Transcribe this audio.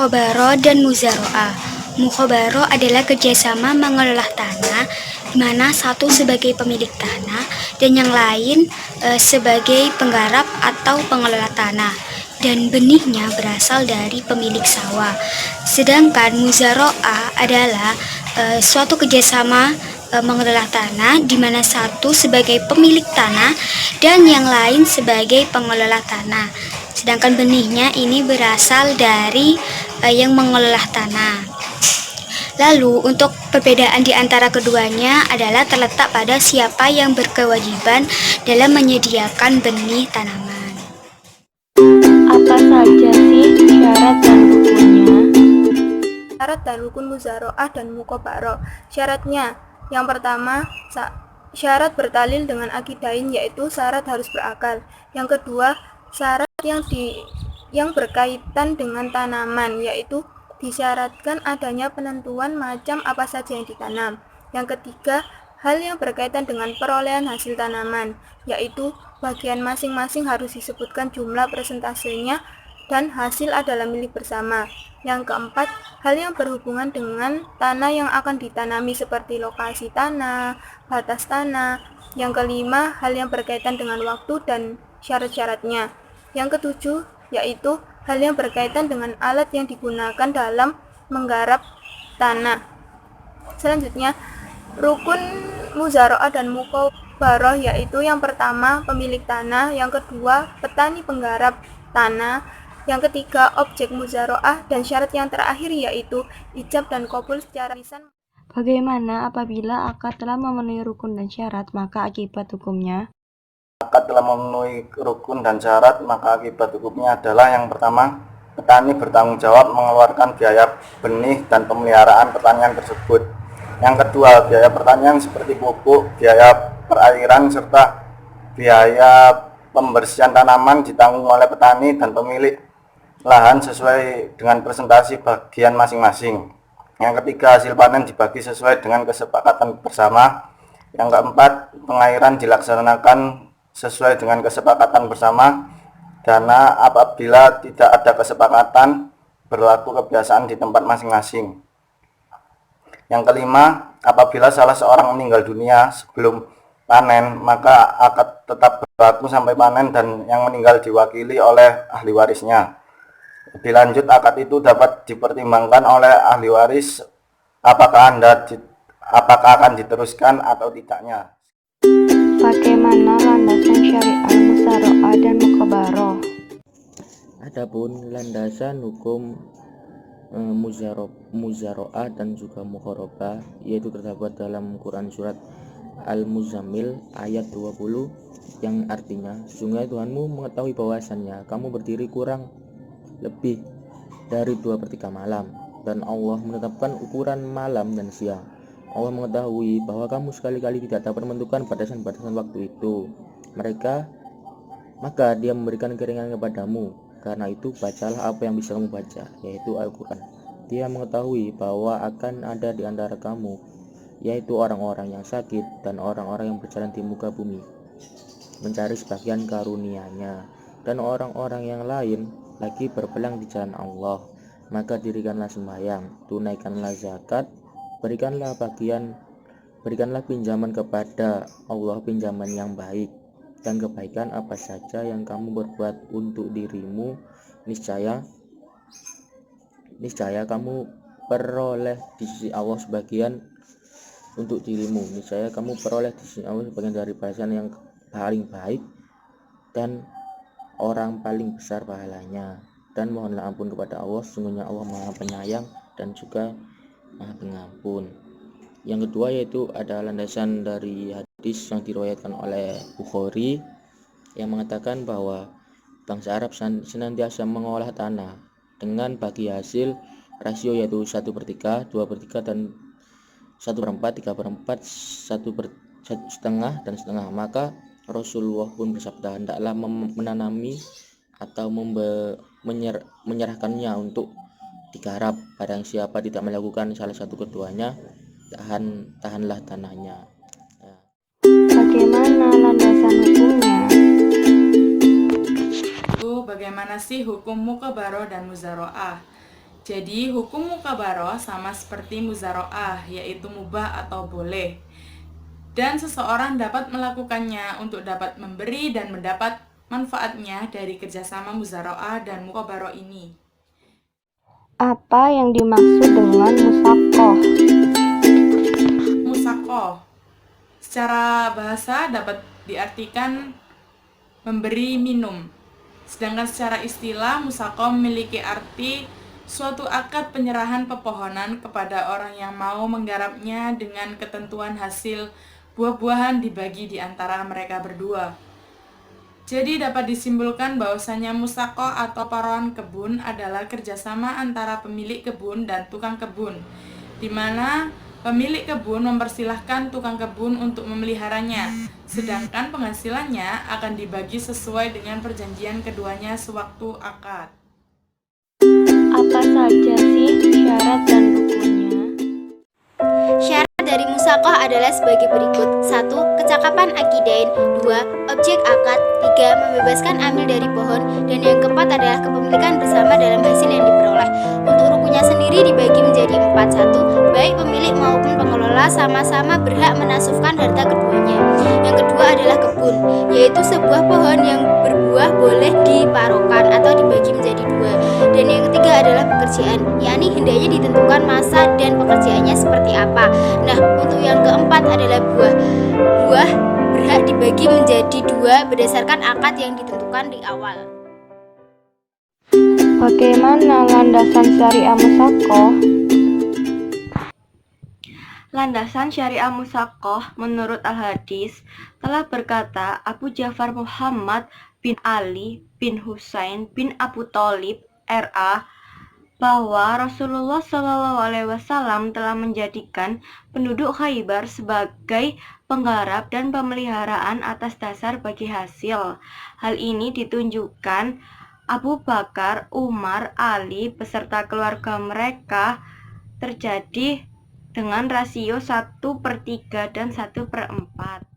Mukhabaro dan Muzaro'ah. Mukhabaro adalah kerjasama mengelola tanah, di mana satu sebagai pemilik tanah dan yang lain sebagai penggarap atau pengelola tanah, dan benihnya berasal dari pemilik sawah. Sedangkan Muzaro'ah adalah suatu kerjasama mengelola tanah, di mana satu sebagai pemilik tanah dan yang lain sebagai pengelola tanah. Sedangkan benihnya ini berasal dari yang mengelola tanah. Lalu untuk perbedaan di antara keduanya adalah terletak pada siapa yang berkewajiban dalam menyediakan benih tanaman. Apa saja sih syarat dan rukunnya? Syarat dan rukun Muzaro'ah dan Mukhabaro. Syaratnya, yang pertama, syarat bertalil dengan akidain, yaitu syarat harus berakal. Yang kedua, syarat yang berkaitan dengan tanaman, yaitu disyaratkan adanya penentuan macam apa saja yang ditanam. Yang ketiga, hal yang berkaitan dengan perolehan hasil tanaman, yaitu bagian masing-masing harus disebutkan jumlah persentasenya dan hasil adalah milik bersama. Yang keempat, hal yang berhubungan dengan tanah yang akan ditanami seperti lokasi tanah, batas tanah. Yang kelima, hal yang berkaitan dengan waktu dan syarat-syaratnya. Yang ketujuh, yaitu hal yang berkaitan dengan alat yang digunakan dalam menggarap tanah. Selanjutnya, rukun Muzaro'ah dan Mukhabaro, yaitu yang pertama pemilik tanah, yang kedua petani penggarap tanah, yang ketiga objek Muzaro'ah, dan syarat yang terakhir yaitu ijab dan qabul secara lisan. Bagaimana apabila akad telah memenuhi rukun dan syarat, maka akibat hukumnya? Akad telah memenuhi rukun dan syarat, maka akibat hukumnya adalah yang pertama, petani bertanggung jawab mengeluarkan biaya benih dan pemeliharaan pertanian tersebut. Yang kedua, biaya pertanian seperti pupuk, biaya perairan, serta biaya pembersihan tanaman ditanggung oleh petani dan pemilik lahan sesuai dengan presentasi bagian masing-masing. Yang ketiga, hasil panen dibagi sesuai dengan kesepakatan bersama. Yang keempat, pengairan dilaksanakan sesuai dengan kesepakatan bersama, karena apabila tidak ada kesepakatan berlaku kebiasaan di tempat masing-masing. Yang kelima, apabila salah seorang meninggal dunia sebelum panen, maka akad tetap berlaku sampai panen dan yang meninggal diwakili oleh ahli warisnya. Lebih lanjut, akad itu dapat dipertimbangkan oleh ahli waris apakah akan diteruskan atau tidaknya. Bagaimana landasan syariat Muzaro'ah dan Mukhabaro? Adapun landasan hukum Muzaro'ah dan juga Mukhabaro, yaitu terdapat dalam Quran surat Al-Muzammil ayat 20 yang artinya, sesungguhnya Tuhanmu mengetahui bahwasannya kamu berdiri kurang lebih dari 2/3 malam, dan Allah menetapkan ukuran malam dan siang. Allah mengetahui bahwa kamu sekali-kali tidak dapat menentukan batasan-batasan waktu itu. Maka dia memberikan keringanan kepadamu. Karena itu bacalah apa yang bisa kamu baca, yaitu Al-Quran. Dia mengetahui bahwa akan ada di antara kamu, yaitu orang-orang yang sakit dan orang-orang yang berjalan di muka bumi, mencari sebagian karunia-Nya, dan orang-orang yang lain lagi berperang di jalan Allah. Maka dirikanlah sembahyang, tunaikanlah zakat, berikanlah pinjaman kepada Allah, pinjaman yang baik, dan kebaikan apa saja yang kamu berbuat untuk dirimu, niscaya kamu peroleh di sisi Allah sebagian untuk dirimu, niscaya kamu peroleh di sisi Allah sebagian dari balasan yang paling baik dan orang paling besar pahalanya. Dan mohonlah ampun kepada Allah, sesungguhnya Allah Maha Penyayang dan juga Maha Pengampun. Yang kedua, yaitu ada landasan dari hadis yang diriwayatkan oleh Bukhari yang mengatakan bahwa bangsa Arab senantiasa mengolah tanah dengan bagi hasil rasio, yaitu 1/3, 2/3, dan 1/4, 3/4, 1/2 dan setengah. Maka Rasulullah pun bersabda, hendaklah menanami atau menyerahkannya untuk digarap. Barang siapa tidak melakukan salah satu keduanya, tahanlah tanahnya. Bagaimana landasan hukumnya? Bagaimana sih hukum Mukhabaro dan Muzaro'ah? Jadi hukum mukabaroh sama seperti muzaroah, yaitu mubah atau boleh. Dan seseorang dapat melakukannya untuk dapat memberi dan mendapat manfaatnya dari kerjasama muzaroah dan mukabaroh ini. Apa yang dimaksud dengan musakoh? Musakoh secara bahasa dapat diartikan memberi minum. Sedangkan secara istilah, musakoh memiliki arti suatu akad penyerahan pepohonan kepada orang yang mau menggarapnya dengan ketentuan hasil buah-buahan dibagi di antara mereka berdua. Jadi dapat disimpulkan bahwasanya musakoh atau paruan kebun adalah kerjasama antara pemilik kebun dan tukang kebun, di mana pemilik kebun mempersilahkan tukang kebun untuk memeliharanya, sedangkan penghasilannya akan dibagi sesuai dengan perjanjian keduanya sewaktu akad. Apa saja sih syarat dan rukunnya? Syarat dari musakoh adalah sebagai berikut: 1. Kecakapan akidain. 2. Objek akad. 3. Membebaskan amil dari pohon. Dan yang keempat adalah kepemilikan bersama dalam hasil yang diperoleh. Untuk rukunnya sendiri dibagi menjadi 4. 1. Baik pemilik maupun pengelola sama-sama berhak menasufkan harta keduanya. Yang kedua adalah kebun, yaitu sebuah pohon yang berbuah boleh diparokan atau dibagi menjadi 2. Dan yang ketiga adalah pekerjaan, yakni hendaknya ditentukan masa dan pekerjaannya seperti apa. Nah, untuk yang keempat adalah buah. Buah berhak dibagi menjadi 2 berdasarkan akad yang ditentukan di awal. Bagaimana landasan syariah musakoh? Landasan syariah musakoh menurut Al-Hadis telah berkata Abu Ja'far Muhammad bin Ali bin Husain bin Abu Thalib R.A. bahwa Rasulullah SAW telah menjadikan penduduk Khaybar sebagai penggarap dan pemeliharaan atas dasar bagi hasil. Hal ini ditunjukkan Abu Bakar, Umar, Ali beserta keluarga mereka terjadi dengan rasio 1/3 dan 1/4.